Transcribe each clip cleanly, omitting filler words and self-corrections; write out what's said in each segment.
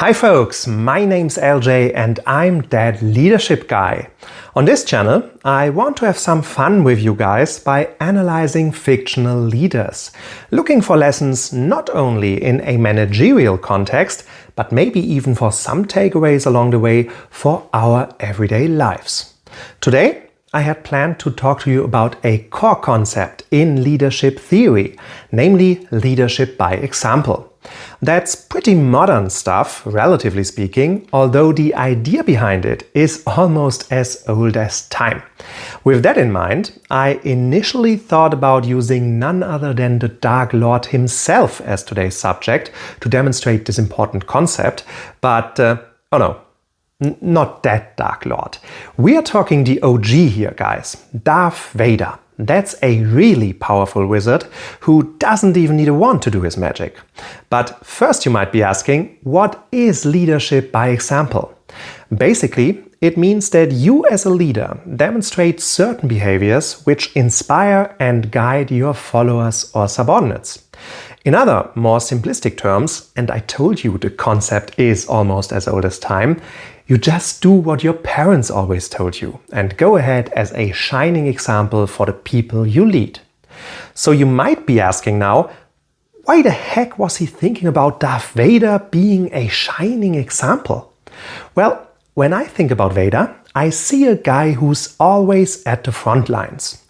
Hi folks, my name's LJ and I'm that leadership guy. On this channel, I want to have some fun with you guys by analyzing fictional leaders, looking for lessons not only in a managerial context, but maybe even for some takeaways along the way for our everyday lives. Today, I had planned to talk to you about a core concept in leadership theory, namely leadership by example. That's pretty modern stuff, relatively speaking, although the idea behind it is almost as old as time. With that in mind, I initially thought about using none other than the Dark Lord himself as today's subject to demonstrate this important concept, but oh no. Not that Dark Lord. We are talking the OG here, guys. Darth Vader. That's a really powerful wizard who doesn't even need a wand to do his magic. But first you might be asking, what is leadership by example? Basically, it means that you as a leader demonstrate certain behaviors which inspire and guide your followers or subordinates. In other, more simplistic terms, and I told you the concept is almost as old as time, you just do what your parents always told you and go ahead as a shining example for the people you lead. So you might be asking now, why the heck was he thinking about Darth Vader being a shining example? Well, when I think about Vader, I see a guy who's always at the front lines.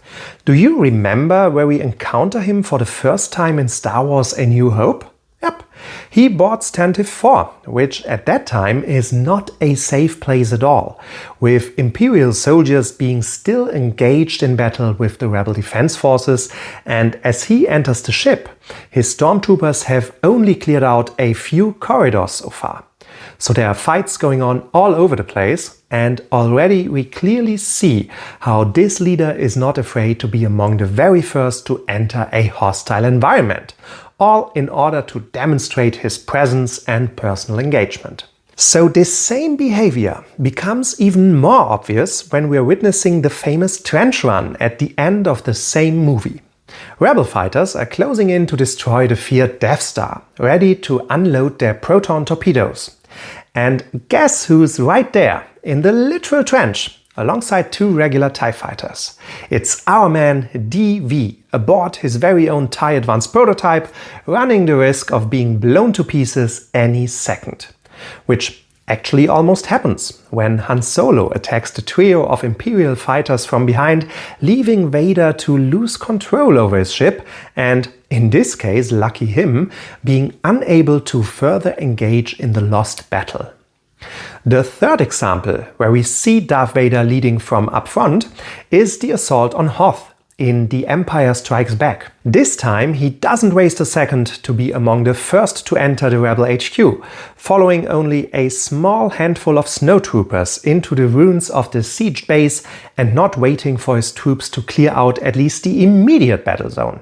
Do you remember where we encounter him for the first time in Star Wars A New Hope? Yep, he boards Tantive 4, which at that time is not a safe place at all, with Imperial soldiers being still engaged in battle with the Rebel Defense Forces, and as he enters the ship, his stormtroopers have only cleared out a few corridors so far. So there are fights going on all over the place, and already we clearly see how this leader is not afraid to be among the very first to enter a hostile environment, all in order to demonstrate his presence and personal engagement. So this same behavior becomes even more obvious when we're witnessing the famous trench run at the end of the same movie. Rebel fighters are closing in to destroy the feared Death Star, ready to unload their proton torpedoes. And guess who's right there, in the literal trench, alongside two regular TIE fighters? It's our man DV, aboard his very own TIE Advanced prototype, running the risk of being blown to pieces any second. Which actually almost happens when Han Solo attacks the trio of Imperial fighters from behind, leaving Vader to lose control over his ship and, in this case, lucky him, being unable to further engage in the lost battle. The third example, where we see Darth Vader leading from up front, is the assault on Hoth in The Empire Strikes Back. This time he doesn't waste a second to be among the first to enter the Rebel HQ, following only a small handful of snowtroopers into the ruins of the siege base and not waiting for his troops to clear out at least the immediate battle zone.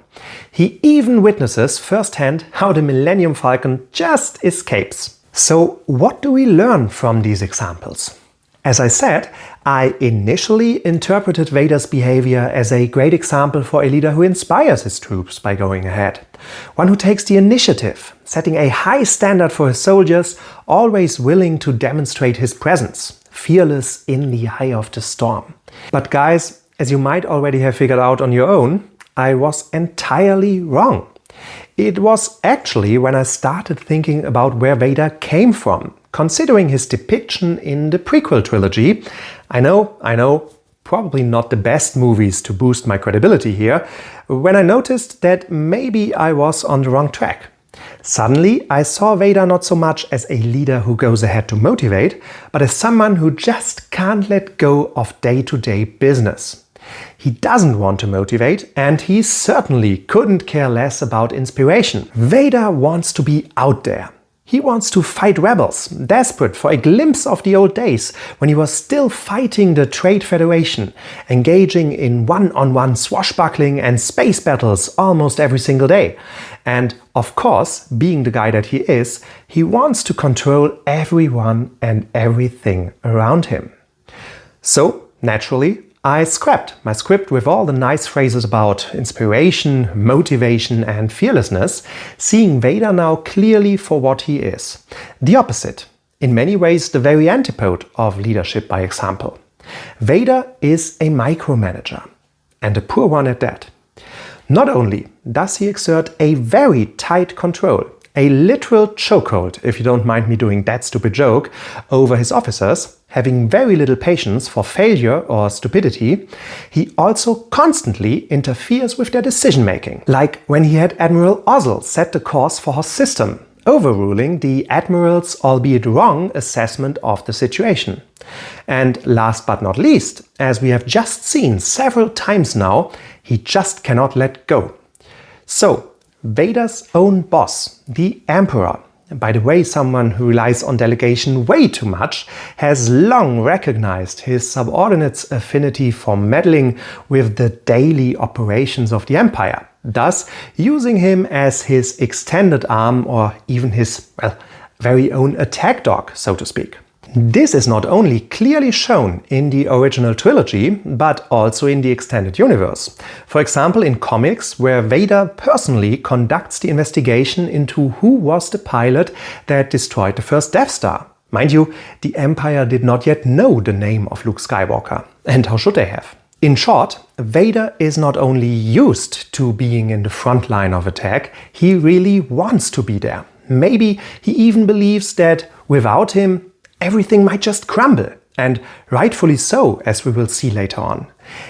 He even witnesses firsthand how the Millennium Falcon just escapes. So what do we learn from these examples? As I said, I initially interpreted Vader's behavior as a great example for a leader who inspires his troops by going ahead. One who takes the initiative, setting a high standard for his soldiers, always willing to demonstrate his presence, fearless in the eye of the storm. But guys, as you might already have figured out on your own, I was entirely wrong. It was actually when I started thinking about where Vader came from, considering his depiction in the prequel trilogy. I know, probably not the best movies to boost my credibility here, when I noticed that maybe I was on the wrong track. Suddenly, I saw Vader not so much as a leader who goes ahead to motivate, but as someone who just can't let go of day-to-day business. He doesn't want to motivate, and he certainly couldn't care less about inspiration. Vader wants to be out there. He wants to fight rebels, desperate for a glimpse of the old days when he was still fighting the Trade Federation, engaging in one-on-one swashbuckling and space battles almost every single day. And of course, being the guy that he is, he wants to control everyone and everything around him. So, naturally, I scrapped my script with all the nice phrases about inspiration, motivation and fearlessness, seeing Vader now clearly for what he is. The opposite. in many ways the very antipode of leadership by example. Vader is a micromanager, and a poor one at that. Not only does he exert a very tight control, a literal chokehold, if you don't mind me doing that stupid joke, over his officers, having very little patience for failure or stupidity, he also constantly interferes with their decision-making. Like when he had Admiral Ozzel set the course for his system, overruling the Admiral's, albeit wrong, assessment of the situation. And last but not least, as we have just seen several times now, he just cannot let go. So, Vader's own boss, the Emperor, by the way someone who relies on delegation way too much, has long recognized his subordinates' affinity for meddling with the daily operations of the Empire, thus using him as his extended arm or even his, well, very own attack dog, so to speak. This is not only clearly shown in the original trilogy, but also in the extended universe. For example, in comics, where Vader personally conducts the investigation into who was the pilot that destroyed the first Death Star. Mind you, the Empire did not yet know the name of Luke Skywalker. And how should they have? In short, Vader is not only used to being in the front line of attack, he really wants to be there. Maybe he even believes that without him, everything might just crumble, and rightfully so, as we will see later on.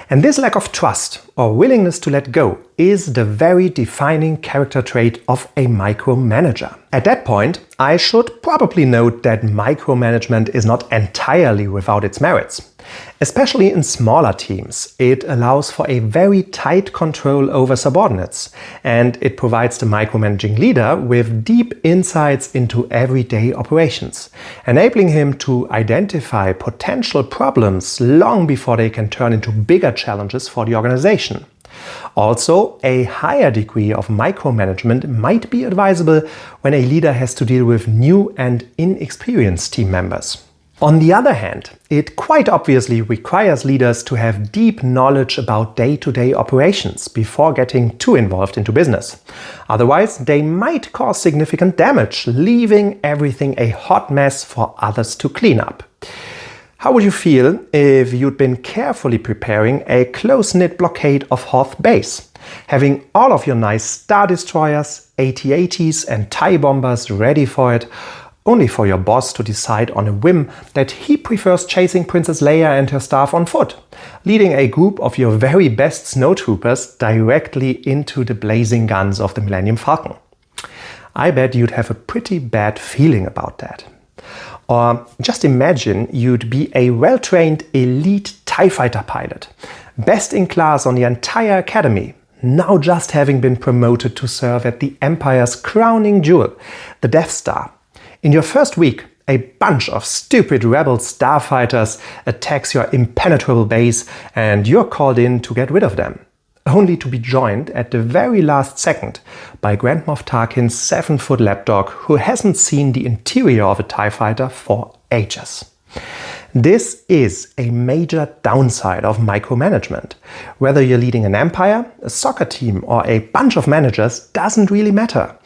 And this lack of trust or willingness to let go is the very defining character trait of a micromanager. At that point, I should probably note that micromanagement is not entirely without its merits. Especially in smaller teams, it allows for a very tight control over subordinates, and it provides the micromanaging leader with deep insights into everyday operations, enabling him to identify potential problems long before they can turn into bigger challenges for the organization. Also, a higher degree of micromanagement might be advisable when a leader has to deal with new and inexperienced team members. On the other hand, it quite obviously requires leaders to have deep knowledge about day-to-day operations before getting too involved into business. Otherwise, they might cause significant damage, leaving everything a hot mess for others to clean up. How would you feel if you'd been carefully preparing a close-knit blockade of Hoth Base, having all of your nice Star Destroyers, AT-ATs and TIE Bombers ready for it, only for your boss to decide on a whim that he prefers chasing Princess Leia and her staff on foot, leading a group of your very best snowtroopers directly into the blazing guns of the Millennium Falcon? I bet you'd have a pretty bad feeling about that. Or just imagine you'd be a well-trained elite TIE fighter pilot, best in class on the entire academy, now just having been promoted to serve at the Empire's crowning jewel, the Death Star. In your first week, a bunch of stupid rebel starfighters attacks your impenetrable base and you're called in to get rid of them, only to be joined at the very last second by Grand Moff Tarkin's 7-foot lapdog who hasn't seen the interior of a TIE fighter for ages. This is a major downside of micromanagement. Whether you're leading an empire, a soccer team or a bunch of managers doesn't really matter.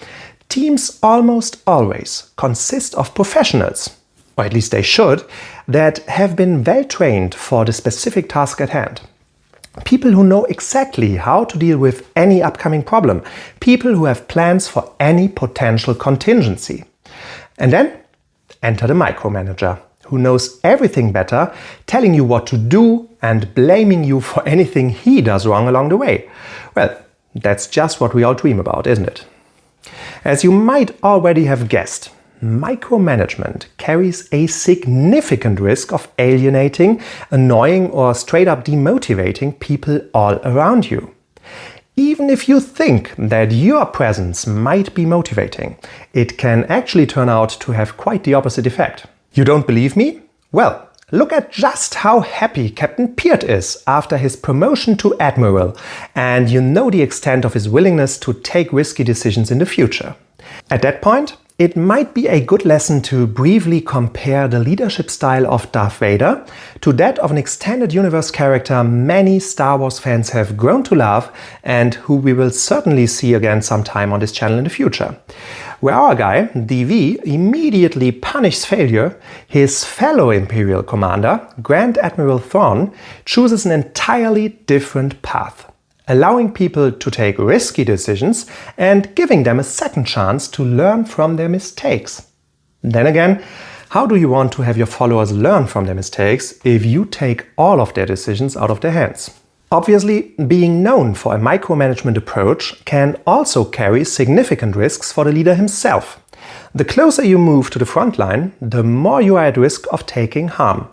Teams almost always consist of professionals, or at least they should, that have been well trained for the specific task at hand. People who know exactly how to deal with any upcoming problem. People who have plans for any potential contingency. And then enter the micromanager, who knows everything better, telling you what to do and blaming you for anything he does wrong along the way. Well, that's just what we all dream about, isn't it? As you might already have guessed, micromanagement carries a significant risk of alienating, annoying or straight up demotivating people all around you. Even if you think that your presence might be motivating, it can actually turn out to have quite the opposite effect. You don't believe me? Well, look at just how happy Captain Peart is after his promotion to Admiral, and you know the extent of his willingness to take risky decisions in the future. At that point, it might be a good lesson to briefly compare the leadership style of Darth Vader to that of an extended universe character many Star Wars fans have grown to love and who we will certainly see again sometime on this channel in the future. Where our guy, DV, immediately punishes failure, his fellow Imperial commander, Grand Admiral Thrawn, chooses an entirely different path, allowing people to take risky decisions and giving them a second chance to learn from their mistakes. Then again, how do you want to have your followers learn from their mistakes if you take all of their decisions out of their hands? Obviously, being known for a micromanagement approach can also carry significant risks for the leader himself. The closer you move to the front line, the more you are at risk of taking harm.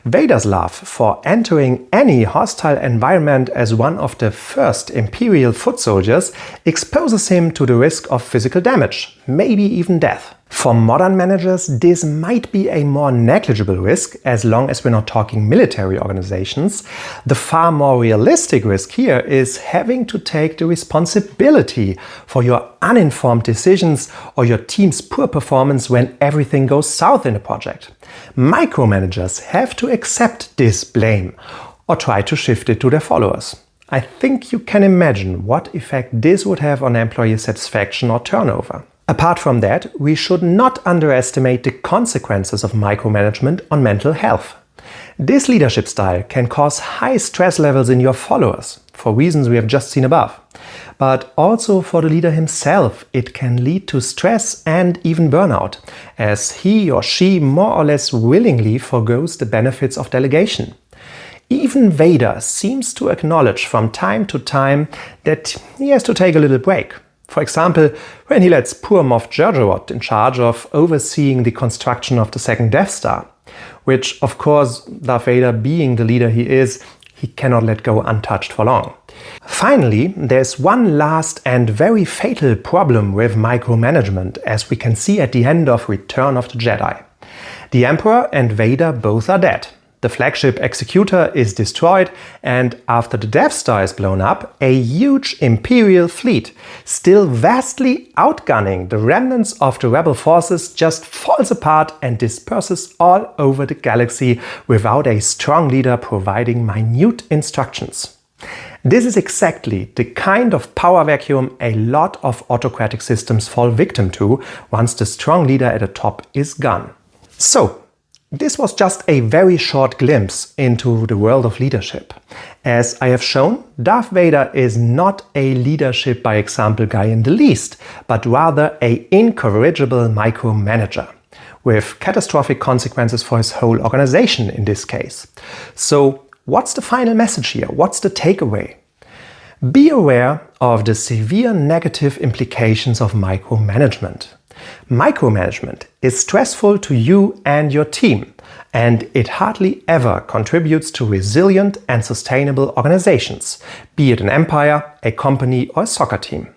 Vader's love for entering any hostile environment as one of the first Imperial foot soldiers exposes him to the risk of physical damage, maybe even death. For modern managers, this might be a more negligible risk as long as we're not talking military organizations. The far more realistic risk here is having to take the responsibility for your uninformed decisions or your team's poor performance when everything goes south in a project. Micromanagers have to accept this blame or try to shift it to their followers. I think you can imagine what effect this would have on employee satisfaction or turnover. Apart from that, we should not underestimate the consequences of micromanagement on mental health. This leadership style can cause high stress levels in your followers, for reasons we have just seen above. But also for the leader himself, it can lead to stress and even burnout, as he or she more or less willingly forgoes the benefits of delegation. Even Vader seems to acknowledge from time to time that he has to take a little break. For example, when he lets poor Moff Gideon in charge of overseeing the construction of the second Death Star, which, of course, Darth Vader being the leader he is, he cannot let go untouched for long. Finally, there's one last and very fatal problem with micromanagement, as we can see at the end of Return of the Jedi. The Emperor and Vader both are dead. The flagship Executor is destroyed, and after the Death Star is blown up, a huge Imperial fleet, still vastly outgunning the remnants of the rebel forces, just falls apart and disperses all over the galaxy without a strong leader providing minute instructions. This is exactly the kind of power vacuum a lot of autocratic systems fall victim to once the strong leader at the top is gone. So, this was just a very short glimpse into the world of leadership. As I have shown, Darth Vader is not a leadership by example guy in the least, but rather an incorrigible micromanager, with catastrophic consequences for his whole organization in this case. So, what's the final message here? What's the takeaway? Be aware of the severe negative implications of micromanagement. Micromanagement is stressful to you and your team, and it hardly ever contributes to resilient and sustainable organizations, be it an empire, a company, or a soccer team.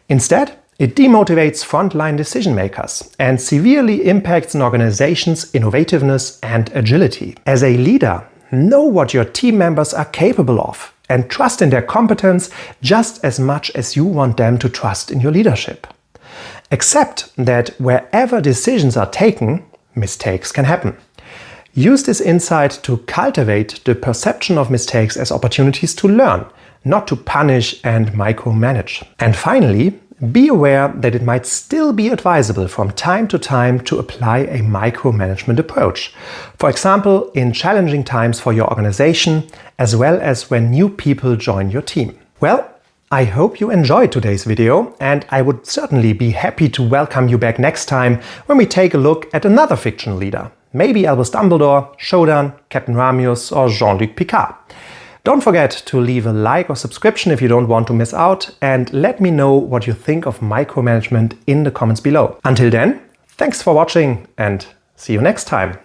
Instead, it demotivates frontline decision makers and severely impacts an organization's innovativeness and agility. As a leader, know what your team members are capable of and trust in their competence just as much as you want them to trust in your leadership. Accept that wherever decisions are taken, mistakes can happen. Use this insight to cultivate the perception of mistakes as opportunities to learn, not to punish and micromanage. And finally, be aware that it might still be advisable from time to time to apply a micromanagement approach. For example, in challenging times for your organization, as well as when new people join your team. Well, I hope you enjoyed today's video, and I would certainly be happy to welcome you back next time when we take a look at another fictional leader. Maybe Albus Dumbledore, Shodan, Captain Ramius, or Jean-Luc Picard. Don't forget to leave a like or subscription if you don't want to miss out, and let me know what you think of micromanagement in the comments below. Until then, thanks for watching and see you next time.